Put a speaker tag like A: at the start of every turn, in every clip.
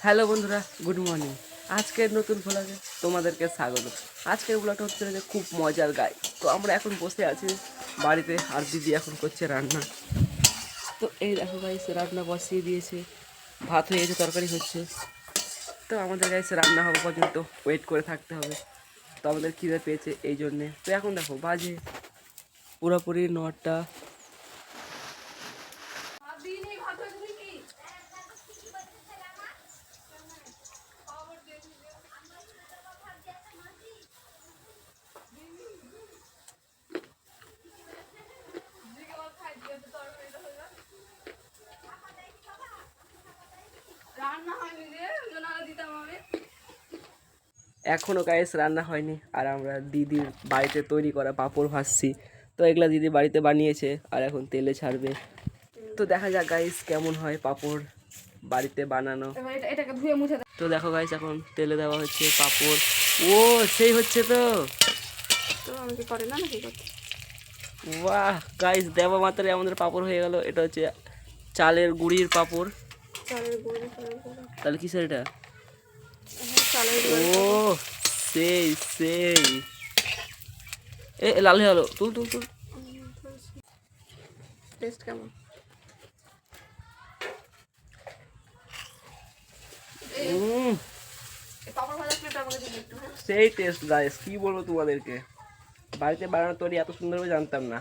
A: Hello বন্ধুরা, good morning. আজকের নতুন ভ্লগে তোমাদেরকে স্বাগত। আজকের ভ্লগটা হচ্ছে যে খুব মজার গাই। তো আমরা এখন বসে আছি বাড়িতে, আর দিদি এখন করছে রান্না। তো এই দেখো গাইস, রান্না বসিয়ে দিয়েছে, ভাত হয়ে গেছে, তরকারি হচ্ছে। তো আমাদের গাইস রান্না হওয়া পর্যন্ত ওয়েট করে থাকতে হবে। তো আমাদের খিদে পেয়েছে এই জন্যে। তো এখন দেখো বাজে পুরোপুরি 9টা। এখনও গাইস রান্না হয়নি, আর আমরা দিদির বাড়িতে তৈরি করা পাঁপড় ভাজছি। তো এগুলা দিদি বাড়িতে বানিয়েছে, আর এখন তেলে ছাড়বে। তো দেখা যাক গাইস কেমন হয় পাঁপড় বাড়িতে বানানো। তো দেখো গাইস, এখন তেলে দেওয়া হচ্ছে পাঁপড়। ও সেই হচ্ছে তো। বাহ গাইস, দেওয়া মাত্রই আমাদের পাঁপড় হয়ে গেল। এটা হচ্ছে চালের গুঁড়ির পাঁপড়। তাহলে কিসের এটা? ও সেই সেই। লাল হয়ে গেল, তুল তুল তুল।
B: টেস্ট কেমন?
A: সেই টেস্ট গাইস, কি বলবো তোমাদেরকে। বাড়িতে বানানো তৈরি এত সুন্দরভাবে জানতাম না।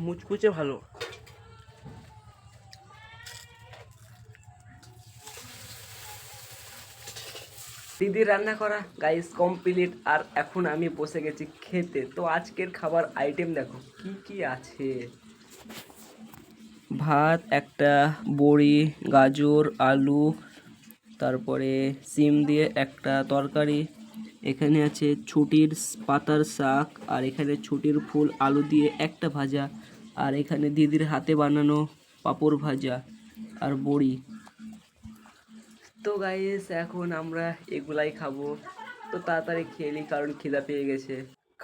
A: মুচকুচে ভালো। দিদির রান্না করা গাইস কমপ্লিট, আর এখন আমি বসে গেছি খেতে। তো আজকের খাবার আইটেম দেখো কি কি আছে। ভাত একটা, বড়ি, গাজর, আলু, তারপরে সিম দিয়ে একটা তরকারি। এখানে আছে ছুটির পাতার শাক, আর এখানে ছুটির ফুল আলু দিয়ে একটা ভাজা, আর এখানে দিদির হাতে বানানো পাঁপড় ভাজা আর বড়ি। তো গাইস এখন আমরা এগুলাই খাবো। তো তাড়াতাড়ি খেয়ে নিই, কারণ খিদা পেয়ে গেছে।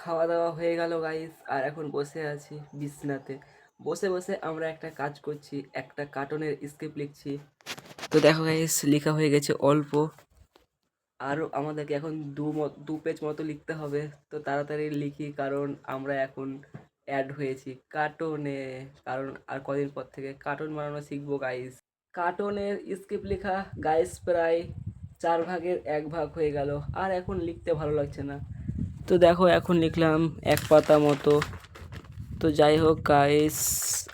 A: খাওয়া দাওয়া হয়ে গেল গাইস, আর এখন বসে আছি বিছনাতে। বসে বসে আমরা একটা কাজ করছি, একটা কার্টুনের স্ক্রিপ্ট লিখছি। তো দেখো গাইস, লেখা হয়ে গেছে অল্প, আরও আমাদেরকে এখন দু পেজ মতো লিখতে হবে। তো তাড়াতাড়ি লিখি, কারণ আমরা এখন অ্যাড হয়েছি কার্টুনে। কারণ আর কদিন পর থেকে কার্টুন বানানো শিখবো গাইস। কার্টুনের স্ক্রিপ্ট লেখা গাইস প্রায় 1/4 ভাগ হয়ে গেল, আর এখন লিখতে ভালো লাগছে না। তো দেখো এখন লিখলাম 1 পাতা মতো। তো যাই হোক গাইস,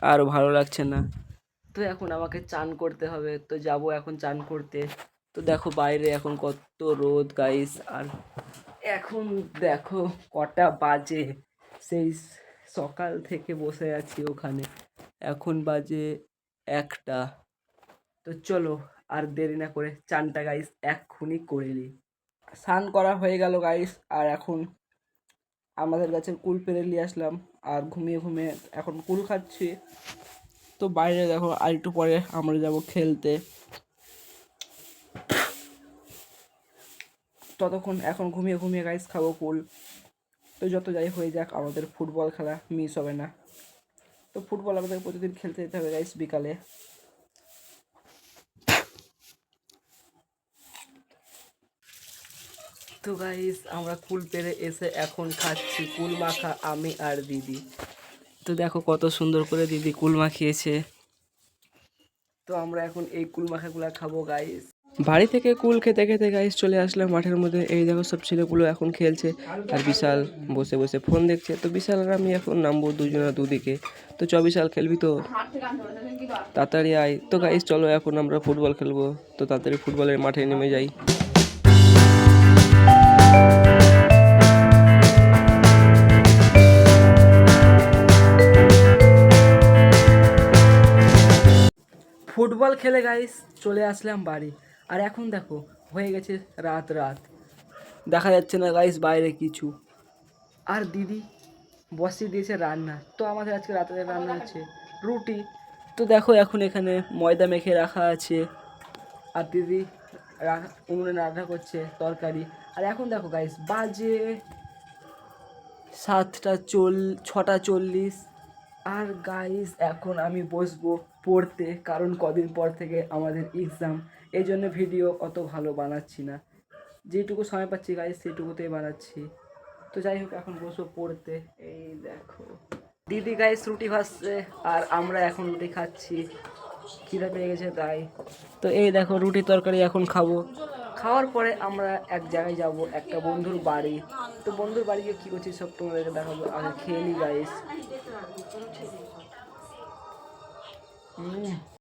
A: আর ভালো লাগছে না। তো এখন আমাকে চান করতে হবে, তো যাব এখন চান করতে। তো দেখো বাইরে এখন কত রোদ গাইস, আর এখন দেখো কটা বাজে। সেই সকাল থেকে বসে আছি ওখানে, এখন বাজে 1টা। তো চলো আর দেরি না করে চানটা গাইস এক্ষুনি করে নিই। স্নান করা হয়ে গেল গাইস, আর এখন আমাদের কাছে কুল পেরে নিয়ে আসলাম, আর ঘুমিয়ে ঘুমিয়ে এখন কুল খাচ্ছি। তো বাইরে দেখো আর একটু পরে আমরা যাব খেলতে। ততক্ষণ এখন ঘুমিয়ে ঘুমিয়ে গাইস খাবো কুল। তো যত যাই হয়ে যাক, আমাদের ফুটবল খেলা মিস হবে না। তো ফুটবল আমাদের প্রতিদিন খেলতে যেতে হবে গাইস বিকালে। তো গাইস আমরা কুল পেরে এসে এখন খাচ্ছি কুল মাখা, আমি আর দিদি। তো দেখো কত সুন্দর করে দিদি কুল মাখিয়েছে। তো আমরা এখন এই কুল মাখাগুলা খাবো গাইস। বাড়ি থেকে কুল খেতে খেতে গাইস চলে আসলাম মাঠের মধ্যে। এই দেখো সব ছেলেগুলো এখন খেলছে, আর বিশাল বসে বসে ফোন দেখছে। তো বিশাল আর আমি এখন নামবো দুজনা দুদিকে। তো বিশাল খেলবি তো? তাড়াতাড়ি আয়। তো গাইস চলো এখন আমরা ফুটবল খেলবো। তো তাড়াতাড়ি ফুটবলের মাঠে নেমে যাই। ফুটবল খেলে গাইস চলে আসলাম বাড়ি, আর এখন দেখো হয়ে গেছে রাত রাত, দেখা যাচ্ছে না গাইস বাইরে কিছু। আর দিদি বসিয়ে দিয়েছে রান্না। তো আমাদের আজকে রাতে রান্না হচ্ছে রুটি। তো দেখো এখন এখানে ময়দা মেখে রাখা আছে, আর দিদি উনুনে রান্না করছে তরকারি। আর এখন দেখো গাইস বাজে 6টা 40। আর গাইস এখন আমি বসবো পড়তে, কারণ কদিন পর থেকে আমাদের এক্সাম, এই জন্য ভিডিও অত ভালো বানাচ্ছি না, যেটুকু সময় পাচ্ছি গাইস সেটুকুতেই বানাচ্ছি। তো যাই হোক এখন বসবো পড়তে। এই দেখো দিদি গাইস রুটি ভাজছে আর আমরা এখন রুটি খাচ্ছি, খিদে পেয়ে গেছে তাই। তো এই দেখো রুটি তরকারি এখন খাবো, খাওয়ার পরে আমরা এক জায়গায় যাব, একটা বন্ধুর বাড়ি। তো বন্ধুর বাড়ি গিয়ে কী করছি সব তোমাদেরকে দেখাবো, আগে খেয়ে নি গাইস।